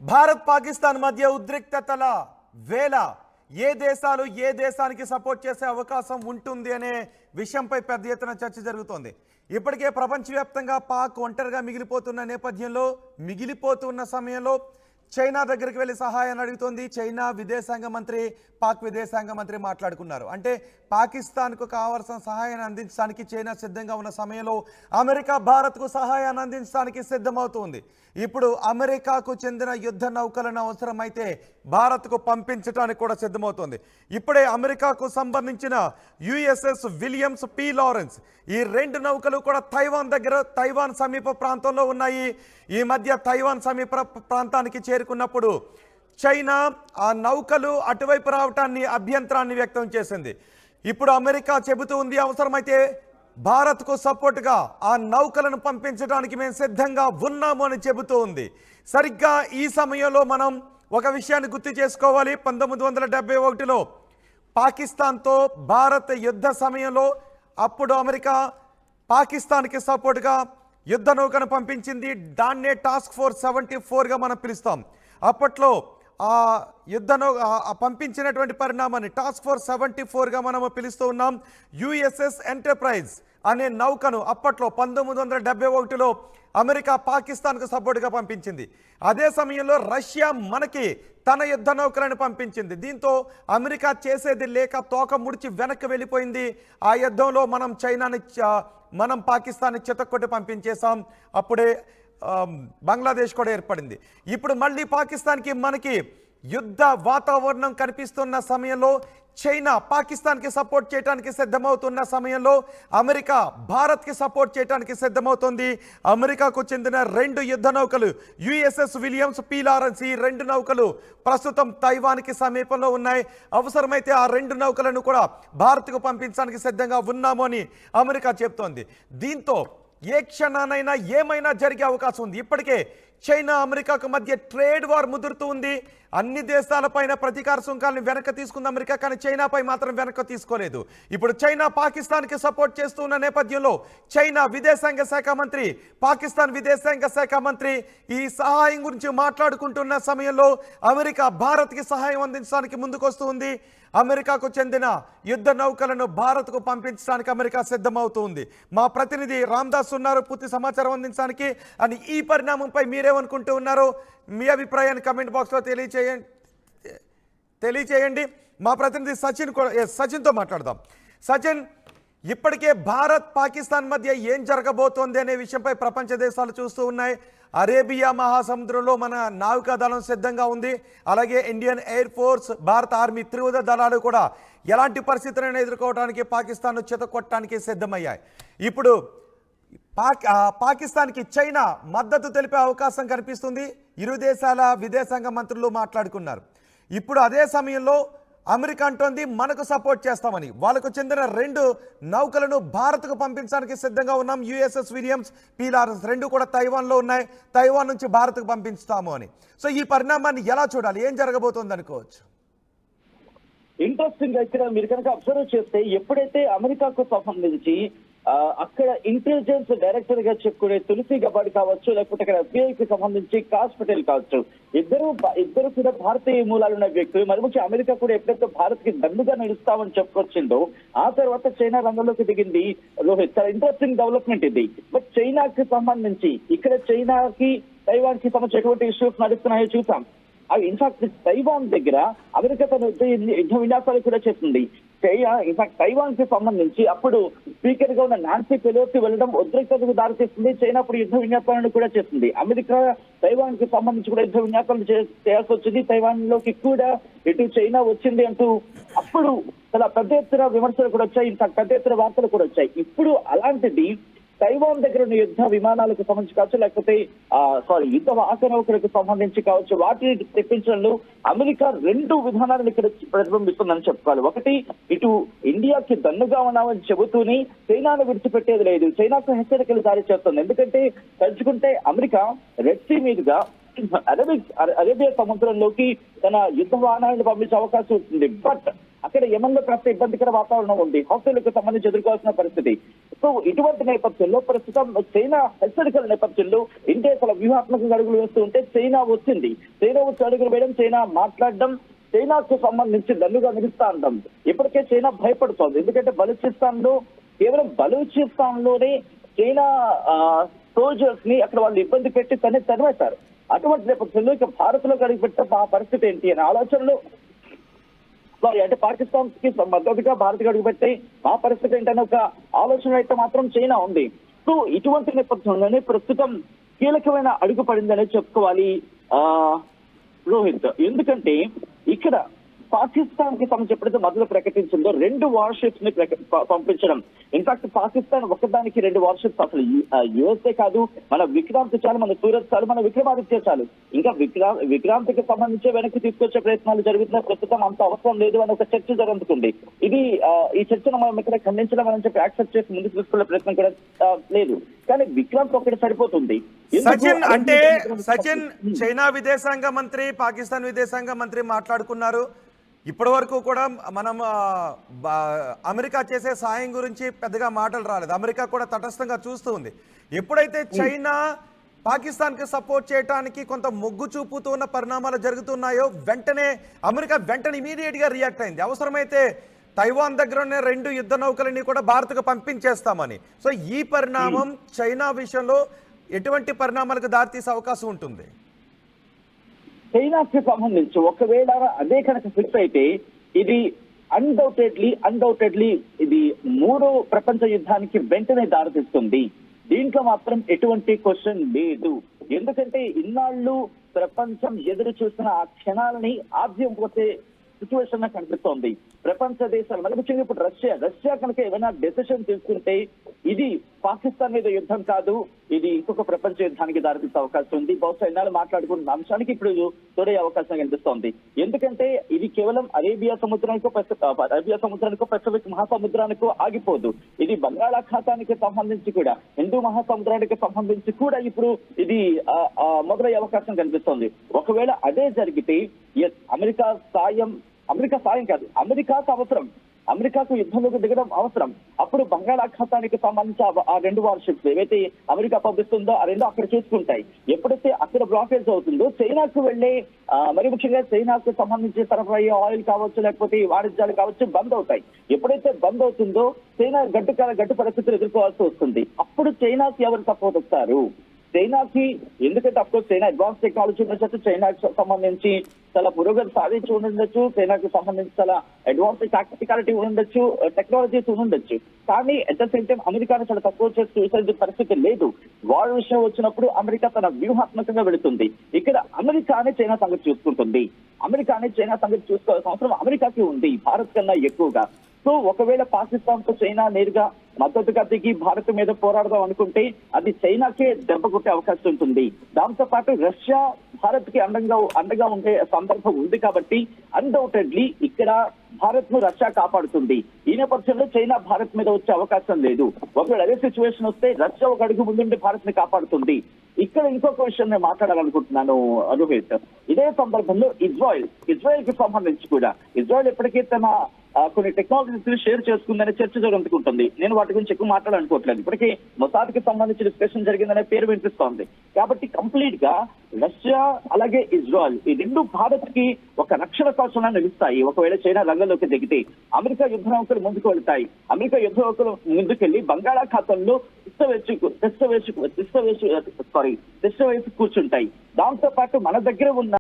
భారత్ పాకిస్తాన్ మధ్య ఉద్రిక్తతల వేళ ఏ దేశాలు ఏ దేశానికి సపోర్ట్ చేసే అవకాశం ఉంటుంది అనే విషయంపై పెద్ద ఎత్తున చర్చ జరుగుతోంది. ఇప్పటికే ప్రపంచవ్యాప్తంగా పాక్ ఒంటరిగా మిగిలిపోతున్న నేపథ్యంలో మిగిలిపోతున్న సమయంలో చైనా దగ్గరికి వెళ్ళి సహాయాన్ని అడుగుతోంది. చైనా విదేశాంగ మంత్రి పాక్ విదేశాంగ మంత్రి మాట్లాడుకున్నారు. అంటే పాకిస్తాన్కు కావాల్సిన సహాయాన్ని అందించడానికి చైనా సిద్ధంగా ఉన్న సమయంలో అమెరికా భారత్కు సహాయాన్ని అందించడానికి సిద్ధమవుతుంది. ఇప్పుడు అమెరికాకు చెందిన యుద్ధ నౌకలను అవసరమైతే భారత్కు పంపించడానికి కూడా సిద్ధమవుతోంది. ఇప్పుడే అమెరికాకు సంబంధించిన యుఎస్ఎస్ విలియమ్స్ పి లారెన్స్ ఈ రెండు నౌకలు కూడా తైవాన్ సమీప ప్రాంతంలో ఉన్నాయి. ఈ మధ్య తైవాన్ సమీప ప్రాంతానికి చేరుకున్నప్పుడు చైనా ఆ నౌకలు అటువైపు రావటాన్ని అభ్యంతరాన్ని వ్యక్తం చేసింది. ఇప్పుడు అమెరికా చెబుతూ ఉంది అవసరమైతే భారత్కు సపోర్టుగా ఆ నౌకలను పంపించడానికి మేము సిద్ధంగా ఉన్నాము అని చెబుతూ ఉంది. సరిగ్గా ఈ సమయంలో మనం ఒక విషయాన్ని గుర్తు చేసుకోవాలి. 1971లో పాకిస్తాన్తో భారత్ యుద్ధ సమయంలో అప్పుడు అమెరికా పాకిస్తాన్కి సపోర్టుగా యుద్ధ నౌకను పంపించింది. దాన్నే టాస్క్ ఫోర్స్ 74గా మనం పిలుస్తాం. అప్పట్లో ఆ యుద్ధ పంపించినటువంటి పరిణామాన్ని టాస్క్ ఫోర్స్ 74గా మనము పిలుస్తూ ఉన్నాం. యుఎస్ఎస్ ఎంటర్ప్రైజ్ అనే నౌకను అప్పట్లో 1971లో అమెరికా పాకిస్తాన్కు సపోర్టుగా పంపించింది. అదే సమయంలో రష్యా మనకి తన యుద్ధ నౌకలను పంపించింది. దీంతో అమెరికా చేసేది లేక తోక ముడిచి వెనక్కి వెళ్ళిపోయింది. ఆ యుద్ధంలో మనం పాకిస్తాన్ని చితక్కొట్టి పంపించేశాం. అప్పుడే బంగ్లాదేశ్ కూడా ఏర్పడింది. ఇప్పుడు మళ్ళీ పాకిస్తాన్కి మనకి యుద్ధ వాతావరణం కనిపిస్తున్న సమయంలో చైనా పాకిస్తాన్కి సపోర్ట్ చేయడానికి సిద్ధమవుతున్న సమయంలో అమెరికా భారత్కి సపోర్ట్ చేయడానికి సిద్ధమవుతుంది. అమెరికాకు చెందిన రెండు యుద్ధ నౌకలు యుఎస్ఎస్ విలియమ్స్ పి లారెన్స్ ఈ రెండు నౌకలు ప్రస్తుతం తైవాన్కి సమీపంలో ఉన్నాయి. అవసరమైతే ఆ రెండు నౌకలను కూడా భారత్కు పంపించడానికి సిద్ధంగా ఉన్నాము అని అమెరికా చెబుతోంది. దీంతో ఏ క్షణానైనా ఏమైనా జరిగే అవకాశం ఉంది. ఇప్పటికే చైనా అమెరికాకు మధ్య ట్రేడ్ వార్ ముదురుతూ ఉంది. అన్ని దేశాలపైన ప్రతీకార సుంకాలను వెనక్కి తీసుకుంది అమెరికా, కానీ చైనాపై మాత్రం వెనక్కి తీసుకోలేదు. ఇప్పుడు చైనా పాకిస్తాన్కి సపోర్ట్ చేస్తున్న నేపథ్యంలో చైనా విదేశాంగ శాఖ మంత్రి పాకిస్తాన్ విదేశాంగ శాఖ మంత్రి ఈ సహాయం గురించి మాట్లాడుకుంటున్న సమయంలో అమెరికా భారత్కి సహాయం అందించడానికి ముందుకొస్తుంది. అమెరికాకు చెందిన యుద్ధ నౌకలను భారత్కు పంపించడానికి అమెరికా సిద్ధమవుతుంది. మా ప్రతినిధి రామ్దాస్ ఉన్నారు పూర్తి సమాచారం అందించడానికి. అని ఈ పరిణామంపై మీరేమనుకుంటూ ఉన్నారో మీ అభిప్రాయాన్ని కమెంట్ బాక్స్లో తెలియచేయండి. మా ప్రతినిధి సచిన్తో మాట్లాడదాం. సచిన్, ఇప్పటికే భారత్ పాకిస్తాన్ మధ్య ఏం జరగబోతోంది అనే విషయంపై ప్రపంచ దేశాలు చూస్తూ ఉన్నాయి. అరేబియా మహాసముద్రంలో మన నావికాదళం సిద్ధంగా ఉంది. అలాగే ఇండియన్ ఎయిర్ ఫోర్స్, భారత ఆర్మీ త్రివిధ దళాలు కూడా ఎలాంటి పరిస్థితులను ఎదుర్కోవడానికి పాకిస్తాన్ను చితకొట్టడానికి సిద్ధమయ్యాయి. ఇప్పుడు పాకిస్తాన్కి చైనా మద్దతు తెలిపే అవకాశం కనిపిస్తుంది. ఇరు దేశాల విదేశాంగ మంత్రులు మాట్లాడుకున్నారు. ఇప్పుడు అదే సమయంలో అమెరికా అంటోంది మనకు సపోర్ట్ చేస్తామని. వాళ్ళకు చెందిన రెండు నౌకలను భారత్కు పంపించడానికి సిద్ధంగా ఉన్నాం. యుఎస్ఎస్ విలియమ్స్ పి లారెన్స్ రెండు కూడా తైవాన్లో ఉన్నాయి. తైవాన్ నుంచి భారత్కు పంపిస్తాము అని. సో ఈ పరిణామాన్ని ఎలా చూడాలి, ఏం జరగబోతోంది అనుకోవచ్చు? ఇంట్రెస్టింగ్ గా ఇక్కడ మీరు కనుక అబ్జర్వ్ చేస్తే ఎప్పుడైతే అమెరికాకు సంబంధించి అక్కడ ఇంటెలిజెన్స్ డైరెక్టర్ గా చెప్పుకునే తులసి గబాడి కావచ్చు, లేకపోతే అక్కడ ఎఫ్బిఐకి సంబంధించి కాస్ పటేల్ కావచ్చు, ఇద్దరు కూడా భారతీయ మూలాలున్న వ్యక్తులు. మరి ముఖ్య అమెరికా కూడా ఎప్పుడైతే భారత్ కి దండుగా నిలుస్తామని చెప్పుకొచ్చిందో ఆ తర్వాత చైనా రంగంలోకి దిగింది. రోహిత్, చాలా ఇంట్రెస్టింగ్ డెవలప్మెంట్ ఇది. బట్ చైనాకి సంబంధించి ఇక్కడ చైనాకి తైవాన్ కి సంబంధించి ఎటువంటి ఇష్యూస్ నడుస్తున్నాయో చూసాం. అవి ఇన్ఫాక్ట్ తైవాన్ దగ్గర అమెరికా తన యుద్ధ విన్యాసాలు కూడా చేస్తుంది. ఇన్ఫాక్ట్ తైవాన్ కి సంబంధించి అప్పుడు స్పీకర్ గా ఉన్న నాన్సీ పెలోసి వెళ్ళడం ఉద్రిక్తతకు దారితీస్తుంది. చైనా అప్పుడు యుద్ధ విన్యాసాలను కూడా చేస్తుంది. అమెరికా తైవాన్ కి సంబంధించి కూడా యుద్ధ విన్యాసాలను చేయాల్సి వచ్చింది. తైవాన్ లోకి కూడా ఇటు చైనా వచ్చింది అంటూ అప్పుడు చాలా పెద్ద ఎత్తున విమర్శలు కూడా వచ్చాయి. ఇన్ఫాక్ట్ పెద్ద ఎత్తున వార్తలు కూడా వచ్చాయి. ఇప్పుడు అలాంటిది తైవాన్ దగ్గర ఉన్న యుద్ధ విమానాలకు సంబంధించి కావచ్చు, లేకపోతే యుద్ధ వాహక నౌకలకు సంబంధించి కావచ్చు, వాటిని తెప్పించడంలో అమెరికా రెండు విధానాలను ఇక్కడ ప్రతిబింబిస్తుందని చెప్పుకోవాలి. ఒకటి, ఇటు ఇండియాకి దన్నుగా ఉన్నామని చెబుతూనే చైనాను విడిచిపెట్టేది లేదు, చైనాకు హెచ్చరికలు జారీ చేస్తుంది. ఎందుకంటే తలుచుకుంటే అమెరికా రెడ్ సీ మీదుగా అరేబియా సముద్రంలోకి తన యుద్ధ వాహనాలను పంపించే అవకాశం ఉంటుంది. బట్ అక్కడ యమన్లో కాస్త ఇబ్బందికర వాతావరణం ఉంది, హాస్టళ్లకు సంబంధించి ఎదుర్కోవాల్సిన పరిస్థితి. సో ఇటువంటి నేపథ్యంలో ప్రస్తుతం చైనా హెచ్చరికల నేపథ్యంలో ఇండియా చాలా వ్యూహాత్మకంగా అడుగులు వేస్తూ ఉంటే చైనా వచ్చింది. చైనా వచ్చి అడుగులు వేయడం, చైనా మాట్లాడడం, చైనాకు సంబంధించి దన్నుగా నిలుస్తా ఉంటాం. ఇప్పటికే చైనా భయపడుతోంది. ఎందుకంటే కేవలం బలూచిస్తాన్ లోనే చైనా సోల్జర్స్ ని అక్కడ వాళ్ళు ఇబ్బంది పెట్టి తరిమేశారు. అటువంటి నేపథ్యంలో ఇక భారత్ లో అడుగుపెట్టే ఆ పరిస్థితి ఏంటి అనే ఆలోచనలు, అంటే పాకిస్తాన్ కి మద్దతుగా భారత్ అడుగుపెట్టే ఆ పరిస్థితి ఏంటనే ఒక ఆలోచన అయితే మాత్రం చైనా ఉంది. సో ఇటువంటి నేపథ్యంలోనే ప్రస్తుతం కీలకమైన అడుగు పడిందనే చెప్పుకోవాలి రోహిత్. ఎందుకంటే ఇక్కడ పాకిస్తాన్ కి సంబంధించి ఎప్పుడైతే మొదలు ప్రకటించిందో 2 వార్షిప్స్ ని పంపించడం. ఇన్ఫాక్ట్ పాకిస్తాన్ ఒకదానికి 2 వార్షిప్స్, అసలు యుఎస్ఏ కాదు, మన విక్రాంత్ చాలు, మన సూరత్ చాలు, మన విక్రమాదిత్య చాలు, ఇంకా విక్రాంత్కి సంబంధించి వెనక్కి తీసుకొచ్చే ప్రయత్నాలు జరుగుతున్న ప్రస్తుతం అంత అవసరం లేదు అని ఒక చర్చ జరుగుతుంది. ఇది ఈ చర్చను మనం ఇక్కడ ఖండించడం అని చెప్పి యాక్సెప్ట్ చేసి ముందుకు తీసుకునే ప్రయత్నం కూడా లేదు. కానీ విక్రాంత్ ఒకటి సరిపోతుంది. సచిన్, చైనా విదేశాంగ మంత్రి, పాకిస్తాన్ విదేశాంగ మంత్రి మాట్లాడుకున్నారు. ఇప్పటి వరకు కూడా మనం అమెరికా చేసే సాయం గురించి పెద్దగా మాటలు రాలేదు. అమెరికా కూడా తటస్థంగా చూస్తూ ఉంది. ఎప్పుడైతే చైనా పాకిస్తాన్కి సపోర్ట్ చేయడానికి కొంత మొగ్గు చూపుతూ ఉన్న పరిణామాలు జరుగుతున్నాయో అమెరికా ఇమీడియట్గా రియాక్ట్ అయింది. అవసరమైతే తైవాన్ దగ్గర ఉన్న 2 యుద్ధ నౌకలని కూడా భారత్కు పంపించేస్తామని. సో ఈ పరిణామం చైనా విషయంలో ఎటువంటి పరిణామాలకు దారితీసే అవకాశం ఉంటుంది? చైనాకి సంబంధించి ఒకవేళ అదే కనుక ఫిక్స్ అయితే ఇది అన్డౌటెడ్లీ ఇది 3వ ప్రపంచ యుద్ధానికి వెంటనే దారితీస్తుంది. దీంట్లో మాత్రం ఎటువంటి క్వశ్చన్ లేదు. ఎందుకంటే ఇన్నాళ్ళు ప్రపంచం ఎదురు చూసిన ఆ క్షణాలని ఆద్యం పోతే సిచ్యువేషన్ కనిపిస్తోంది. ప్రపంచ దేశాలు మరి ముఖ్యంగా ఇప్పుడు రష్యా కనుక ఏమైనా డెసిషన్ తీసుకుంటే ఇది పాకిస్తాన్ మీద యుద్ధం కాదు, ఇది ఇంకొక ప్రపంచ యుద్ధానికి దారితీసే అవకాశం ఉంది. బహుశా ఇన్నాళ్ళు మాట్లాడుకున్న అంశానికి ఇప్పుడు తోడే అవకాశం కనిపిస్తోంది. ఎందుకంటే ఇది కేవలం అరేబియా సముద్రానికో పసిఫిక్ మహాసముద్రానికో ఆగిపోదు. ఇది బంగాళాఖాతానికి సంబంధించి కూడా, హిందూ మహాసముద్రానికి సంబంధించి కూడా ఇప్పుడు ఇది మొదలయ్యే అవకాశం కనిపిస్తోంది. ఒకవేళ అదే జరిగితే అమెరికా సాయం కాదు, అమెరికాకు అవసరం, అమెరికాకు యుద్ధంలోకి దిగడం అవసరం. అప్పుడు బంగాళాఖాతానికి సంబంధించి ఆ 2 వార్షిప్స్ ఏవైతే అమెరికా పంపిస్తుందో ఆ 2 అక్కడ చూసుకుంటాయి. ఎప్పుడైతే అక్కడ బ్లాకేజ్ అవుతుందో చైనాకు వెళ్లే మరి ముఖ్యంగా చైనాకు సంబంధించి సరఫరా ఆయిల్ కావచ్చు, లేకపోతే వాణిజ్యాలు కావచ్చు బంద్ అవుతాయి. ఎప్పుడైతే బంద్ అవుతుందో చైనా గడ్డు పరిస్థితులు ఎదుర్కోవాల్సి వస్తుంది. అప్పుడు చైనాకి ఎవరు సపోర్ట్ వస్తారు? చైనాకి, ఎందుకంటే అఫ్కోర్స్ చైనా అడ్వాన్స్ టెక్నాలజీ ఉండొచ్చు, చైనాకి సంబంధించి చాలా పురోగతి సాధించి ఉండొచ్చు, చైనాకి సంబంధించి చాలా అడ్వాన్స్ టాక్టికాలిటీ ఉండొచ్చు, టెక్నాలజీస్ ఉండొచ్చు. కానీ అట్ ద సేమ్ టైం అమెరికాను చాలా తక్కువ చేసి చూసే పరిస్థితి లేదు. వార్ విషయం వచ్చినప్పుడు అమెరికా తన వ్యూహాత్మకంగా వెళుతుంది. ఇక్కడ అమెరికానే చైనా సంగతి చూసుకుంటుంది. అమెరికానే చైనా సంగతి చూసుకోవాల్సిన అవసరం అమెరికాకి ఉంది, భారత్ కన్నా ఎక్కువగా. సో ఒకవేళ పాకిస్తాన్ తో చైనా నేరుగా మద్దతుగా దిగి భారత్ మీద పోరాడదాం అనుకుంటే అది చైనాకే దెబ్బ కొట్టే అవకాశం ఉంటుంది. దాంతో పాటు రష్యా భారత్ కి అండగా ఉండే సందర్భం ఉంది. కాబట్టి అన్డౌటెడ్లీ ఇక్కడ భారత్ ను రష్యా కాపాడుతుంది. ఈ నేపథ్యంలో చైనా భారత్ మీద వచ్చే అవకాశం లేదు. ఒకవేళ అదే సిచ్యువేషన్ వస్తే రష్యా ఒక అడుగు ముందుండి భారత్ ని కాపాడుతుంది. ఇక్కడ ఇంకొక విషయం నేను మాట్లాడాలనుకుంటున్నాను రోహిత్. ఇదే సందర్భంలో ఇజ్రాయెల్ కి సంబంధించి కూడా ఇజ్రాయెల్ ఎప్పటికీ తన కొన్ని టెక్నాలజీస్ షేర్ చేసుకుందనే చర్చ జరుగుతుంటుంది. నేను వాటి గురించి ఎక్కువ మాట్లాడాలనుకోవట్లేదు. ఇప్పటికీ మొసాద్కి సంబంధించి డిస్కషన్ జరిగిందనే పేరు వినిపిస్తోంది. కాబట్టి కంప్లీట్ గా రష్యా అలాగే ఇజ్రాయెల్ ఈ 2 భారత్ కి ఒక రక్షణ కవచంగా నిలుస్తాయి. ఒకవేళ చైనా రంగంలోకి దిగితే అమెరికా యుద్ధ నౌకలు ముందుకు వెళ్తాయి. అమెరికా యుద్ధ నౌకలు ముందుకెళ్లి బంగాళాఖాతంలో తిష్ట వేసి కూర్చుంటాయి. దాంతో పాటు మన దగ్గర ఉన్న